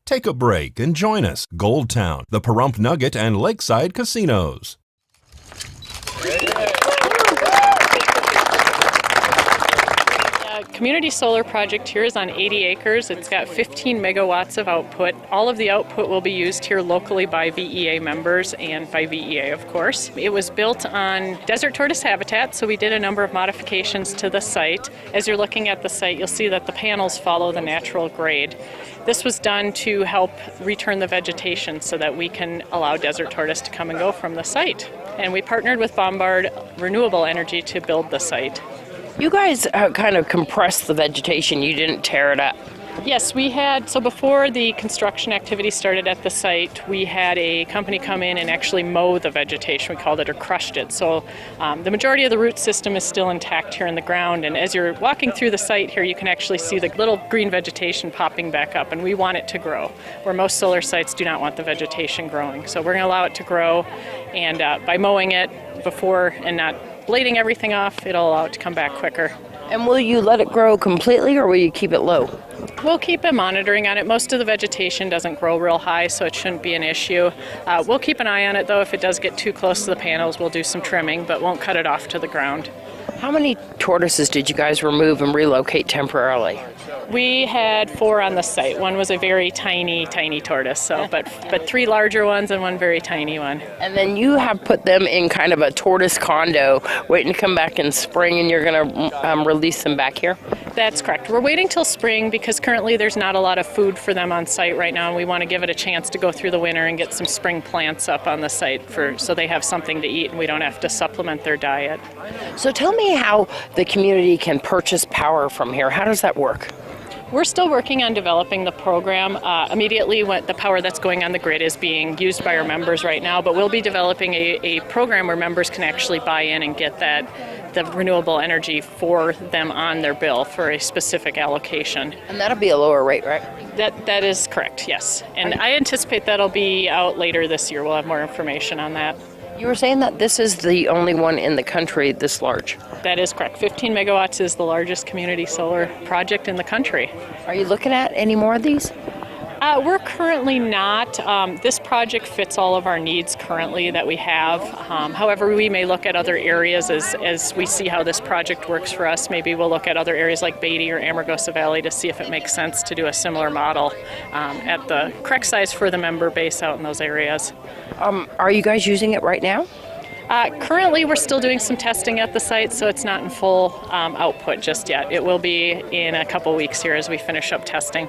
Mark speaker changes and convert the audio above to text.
Speaker 1: Take a break and join us. Gold Town, the Pahrump Nugget, and Lakeside Casinos.
Speaker 2: Community solar project here is on 80 acres. It's got 15 megawatts of output. All of the output will be used here locally by VEA members and by VEA, of course. It was built on desert tortoise habitat, so we did a number of modifications to the site. As you're looking at the site, you'll see that the panels follow the natural grade. This was done to help return the vegetation so that we can allow desert tortoise to come and go from the site. And we partnered with Bombard Renewable Energy to build the site.
Speaker 3: You guys kind of compressed the vegetation. You didn't tear it up.
Speaker 2: Yes, we had, so before the construction activity started at the site, we had a company come in and actually mow the vegetation, we called it, or crushed it. So the majority of the root system is still intact here in the ground, and as you're walking through the site here, you can actually see the little green vegetation popping back up, and we want it to grow, where most solar sites do not want the vegetation growing. So we're going to allow it to grow, and by mowing it before and not blading everything off, it'll allow it to come back quicker.
Speaker 3: And will you let it grow completely, or will you keep it low?
Speaker 2: We'll keep a monitoring on it. Most of the vegetation doesn't grow real high, so it shouldn't be an issue. We'll keep an eye on it, though. If it does get too close to the panels, we'll do some trimming, but won't cut it off to the ground.
Speaker 3: How many tortoises did you guys remove and relocate temporarily?
Speaker 2: We had 4 on the site. One was a very tiny tortoise, but 3 larger ones and 1 very tiny one.
Speaker 3: And then you have put them in kind of a tortoise condo, waiting to come back in spring, and you're going to release them back here?
Speaker 2: That's correct. We're waiting till spring because currently there's not a lot of food for them on site right now, and we want to give it a chance to go through the winter and get some spring plants up on the site so they have something to eat and we don't have to supplement their diet.
Speaker 3: So tell me how the community can purchase power from here. How does that work?
Speaker 2: We're still working on developing the program. Immediately, the power that's going on the grid is being used by our members right now, but we'll be developing a program where members can actually buy in and get the renewable energy for them on their bill for a specific allocation.
Speaker 3: And that'll be a lower rate, right?
Speaker 2: That is correct, yes. And I anticipate that'll be out later this year. We'll have more information on that.
Speaker 3: You were saying that this is the only one in the country this large.
Speaker 2: That is correct. 15 megawatts is the largest community solar project in the country.
Speaker 3: Are you looking at any more of these?
Speaker 2: We're currently not. This project fits all of our needs currently that we have. However, we may look at other areas as we see how this project works for us. Maybe we'll look at other areas like Beatty or Amargosa Valley to see if it makes sense to do a similar model at the correct size for the member base out in those areas.
Speaker 3: Are you guys using it right now?
Speaker 2: Currently, we're still doing some testing at the site, so it's not in full output just yet. It will be in a couple weeks here as we finish up testing.